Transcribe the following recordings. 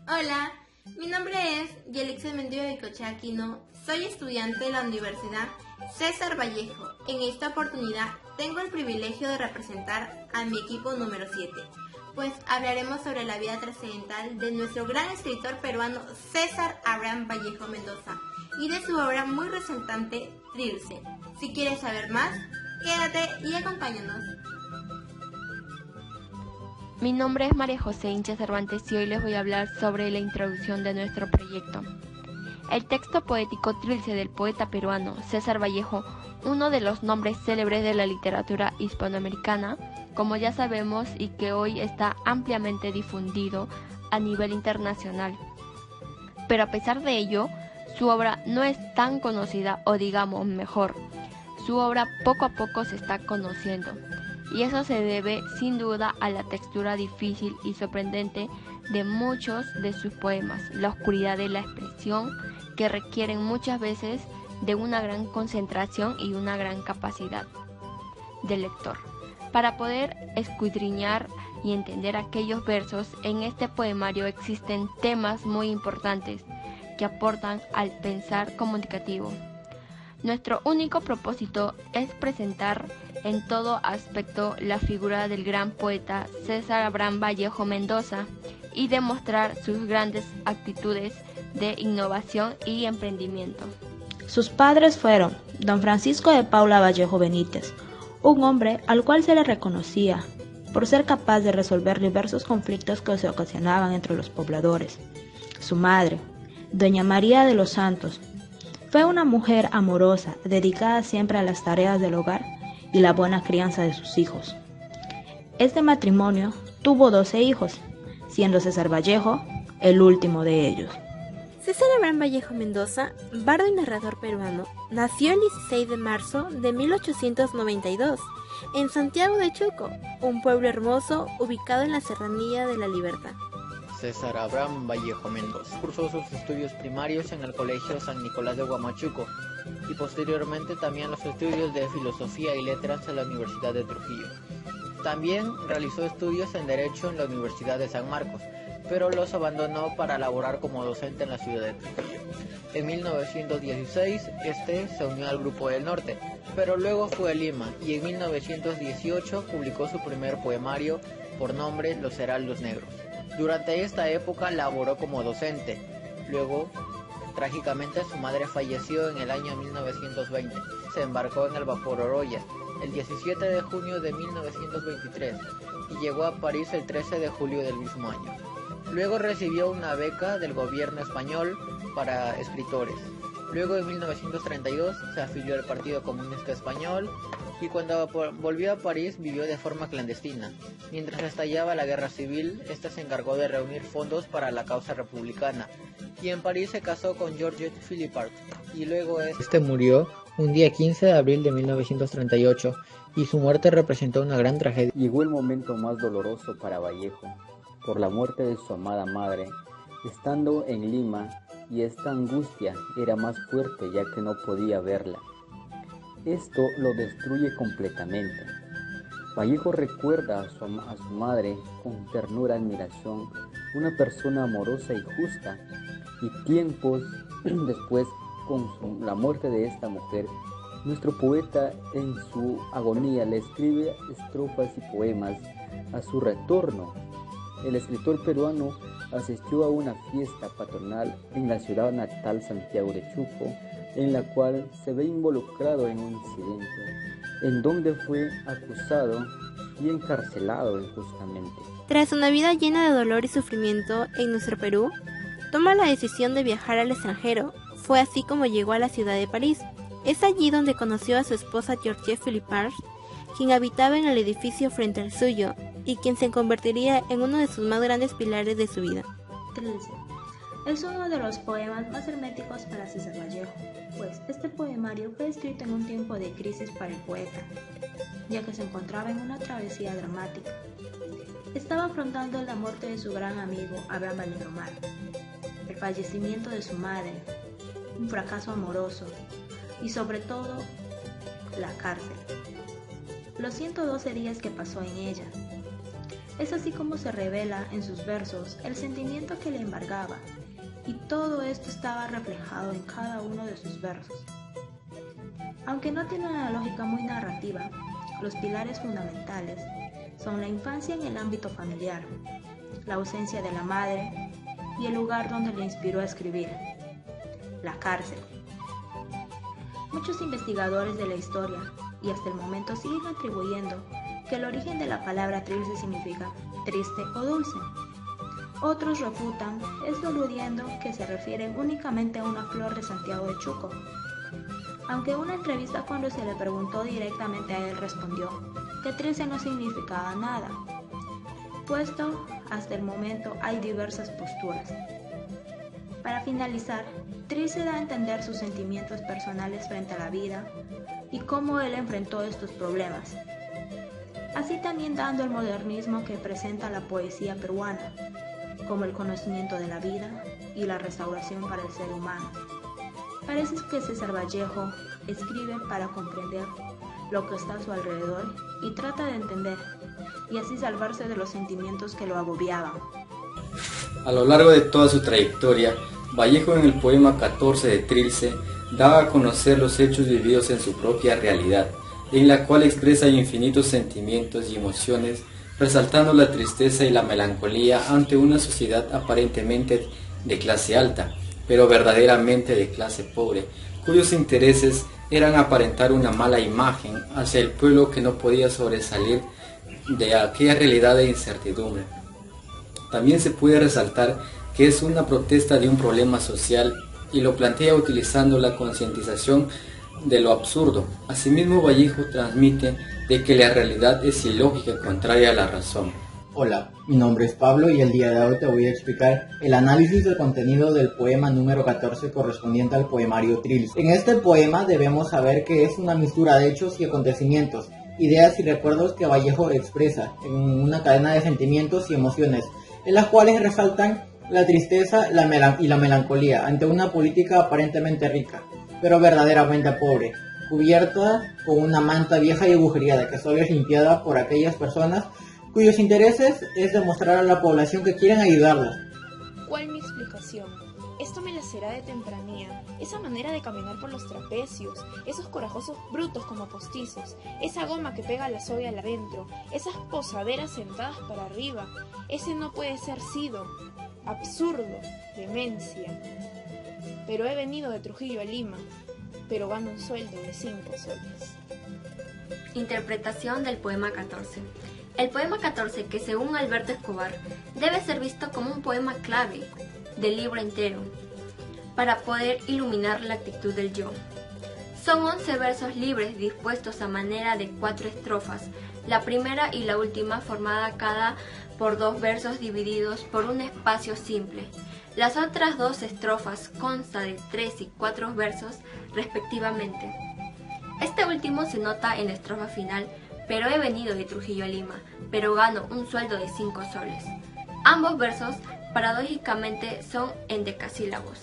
Hola, mi nombre es Yelixia Mendiola de Cochea Aquino. Soy estudiante de la Universidad César Vallejo. En esta oportunidad tengo el privilegio de representar a mi equipo número 7, pues hablaremos sobre la vida trascendental de nuestro gran escritor peruano César Abraham Vallejo Mendoza y de su obra muy resaltante Trilce. Si quieres saber más, quédate y acompáñanos. Mi nombre es María José Hincha Cervantes y hoy les voy a hablar sobre la introducción de nuestro proyecto. El texto poético Trilce del poeta peruano César Vallejo, uno de los nombres célebres de la literatura hispanoamericana, como ya sabemos, y que hoy está ampliamente difundido a nivel internacional. Pero a pesar de ello, su obra no es tan conocida, o digamos mejor, su obra poco a poco se está conociendo. Y eso se debe sin duda a la textura difícil y sorprendente de muchos de sus poemas, la oscuridad de la expresión que requieren muchas veces de una gran concentración y una gran capacidad del lector. Para poder escudriñar y entender aquellos versos, en este poemario existen temas muy importantes que aportan al pensar comunicativo. Nuestro único propósito es presentar en todo aspecto la figura del gran poeta César Abraham Vallejo Mendoza y demostrar sus grandes actitudes de innovación y emprendimiento. Sus padres fueron don Francisco de Paula Vallejo Benítez, un hombre al cual se le reconocía por ser capaz de resolver diversos conflictos que se ocasionaban entre los pobladores. Su madre, doña María de los Santos, fue una mujer amorosa, dedicada siempre a las tareas del hogar y la buena crianza de sus hijos. Este matrimonio tuvo 12 hijos, siendo César Vallejo el último de ellos. César Abraham Vallejo Mendoza, bardo y narrador peruano, nació el 16 de marzo de 1892 en Santiago de Chuco, un pueblo hermoso ubicado en la Serranía de la Libertad. César Abraham Vallejo Mendoza cursó sus estudios primarios en el Colegio San Nicolás de Huamachuco y posteriormente también los estudios de Filosofía y Letras en la Universidad de Trujillo. También realizó estudios en Derecho en la Universidad de San Marcos, pero los abandonó para laborar como docente en la ciudad de Trujillo. En 1916, se unió al Grupo del Norte, pero luego fue a Lima y en 1918 publicó su primer poemario por nombre Los Heraldos Negros. Durante esta época laboró como docente. Luego, trágicamente, su madre falleció en el año 1920. Se embarcó en el vapor Oroya el 17 de junio de 1923 y llegó a París el 13 de julio del mismo año. Luego recibió una beca del gobierno español para escritores. Luego, en 1932, se afilió al Partido Comunista Español y cuando volvió a París vivió de forma clandestina. Mientras estallaba la guerra civil, se encargó de reunir fondos para la causa republicana y en París se casó con Georgette Philippart y luego murió un día 15 de abril de 1938 y su muerte representó una gran tragedia. Llegó el momento más doloroso para Vallejo, por la muerte de su amada madre, estando en Lima, y esta angustia era más fuerte ya que no podía verla. Esto lo destruye completamente. Vallejo recuerda a su madre con ternura y admiración, una persona amorosa y justa, y tiempos después, con la muerte de esta mujer, nuestro poeta en su agonía le escribe estrofas y poemas a su retorno. El escritor peruano asistió a una fiesta patronal en la ciudad natal Santiago de Chuco, en la cual se ve involucrado en un incidente, en donde fue acusado y encarcelado injustamente. Tras una vida llena de dolor y sufrimiento en nuestro Perú, toma la decisión de viajar al extranjero. Fue así como llegó a la ciudad de París. Es allí donde conoció a su esposa Georgette Philippart, quien habitaba en el edificio frente al suyo y quien se convertiría en uno de sus más grandes pilares de su vida. Trilce es uno de los poemas más herméticos para César Vallejo, pues este poemario fue escrito en un tiempo de crisis para el poeta, ya que se encontraba en una travesía dramática. Estaba afrontando la muerte de su gran amigo Abraham Vallejo, el fallecimiento de su madre, un fracaso amoroso y sobre todo la cárcel. Los 112 días que pasó en ella. Es así como se revela en sus versos el sentimiento que le embargaba, y todo esto estaba reflejado en cada uno de sus versos. Aunque no tiene una lógica muy narrativa, los pilares fundamentales son la infancia en el ámbito familiar, la ausencia de la madre y el lugar donde le inspiró a escribir, la cárcel. Muchos investigadores de la historia y hasta el momento siguen atribuyendo que el origen de la palabra trilce significa triste o dulce. Otros refutan esto aludiendo que se refieren únicamente a una flor de Santiago de Chuco, aunque en una entrevista cuando se le preguntó directamente a él respondió que trilce no significaba nada, puesto hasta el momento hay diversas posturas. Para finalizar, Trilce da a entender sus sentimientos personales frente a la vida y cómo él enfrentó estos problemas, así también dando el modernismo que presenta la poesía peruana, como el conocimiento de la vida y la restauración para el ser humano. Parece que César Vallejo escribe para comprender lo que está a su alrededor y trata de entender, y así salvarse de los sentimientos que lo agobiaban. A lo largo de toda su trayectoria, Vallejo en el poema 14 de Trilce daba a conocer los hechos vividos en su propia realidad, en la cual expresa infinitos sentimientos y emociones, resaltando la tristeza y la melancolía ante una sociedad aparentemente de clase alta, pero verdaderamente de clase pobre, cuyos intereses eran aparentar una mala imagen hacia el pueblo que no podía sobresalir de aquella realidad de incertidumbre. También se puede resaltar que es una protesta de un problema social y lo plantea utilizando la concientización de lo absurdo. Asimismo, Vallejo transmite de que la realidad es ilógica y contraria a la razón. Hola, mi nombre es Pablo y el día de hoy te voy a explicar el análisis del contenido del poema número 14 correspondiente al poemario Trilce. En este poema debemos saber que es una mistura de hechos y acontecimientos, ideas y recuerdos que Vallejo expresa en una cadena de sentimientos y emociones, en las cuales resaltan la tristeza y la melancolía ante una política aparentemente rica, pero verdaderamente pobre, cubierta con una manta vieja y agujereada que solo es limpiada por aquellas personas cuyos intereses es demostrar a la población que quieren ayudarla. ¿Cuál mi explicación? Esto me lacerá de tempranía, esa manera de caminar por los trapecios, esos corajosos brutos como postizos, esa goma que pega la soga al adentro, esas posaderas sentadas para arriba, ese no puede ser sido, absurdo, demencia. Pero he venido de Trujillo a Lima, pero gano un sueldo de 5 soles. Interpretación del poema 14. El poema 14, que según Alberto Escobar, debe ser visto como un poema clave del libro entero, para poder iluminar la actitud del yo. Son 11 versos libres dispuestos a manera de 4 estrofas, la primera y la última formada cada por 2 versos divididos por un espacio simple. Las otras 2 estrofas constan de 3 y 4 versos respectivamente. Este último se nota en la estrofa final, pero he venido de Trujillo a Lima, pero gano un sueldo de 5 soles. Ambos versos, paradójicamente, son en decasílabos.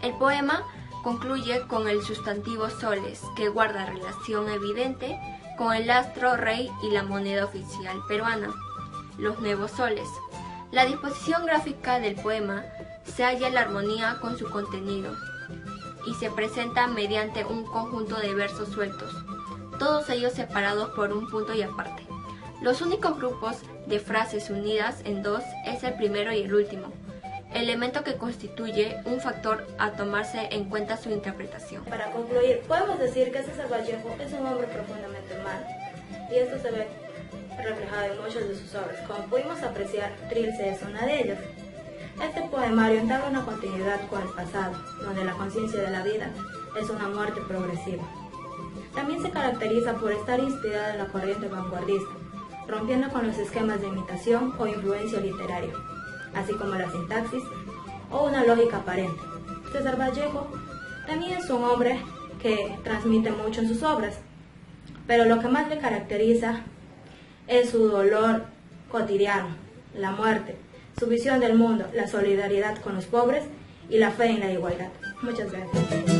El poema concluye con el sustantivo soles, que guarda relación evidente con el astro rey y la moneda oficial peruana, los nuevos soles. La disposición gráfica del poema se halla en la armonía con su contenido y se presenta mediante un conjunto de versos sueltos, todos ellos separados por un punto y aparte. Los únicos grupos de frases unidas en 2 es el primero y el último, elemento que constituye un factor a tomarse en cuenta su interpretación. Para concluir, podemos decir que César Vallejo es un hombre profundamente humano, y esto se ve reflejado en muchas de sus obras. Como pudimos apreciar, Trilce es una de ellas. Este poemario entabla una continuidad con el pasado, donde la conciencia de la vida es una muerte progresiva. También se caracteriza por estar inspirada en la corriente vanguardista, rompiendo con los esquemas de imitación o influencia literaria, así como la sintaxis o una lógica aparente. César Vallejo también es un hombre que transmite mucho en sus obras, pero lo que más le caracteriza es su dolor cotidiano, la muerte, su visión del mundo, la solidaridad con los pobres y la fe en la igualdad. Muchas gracias.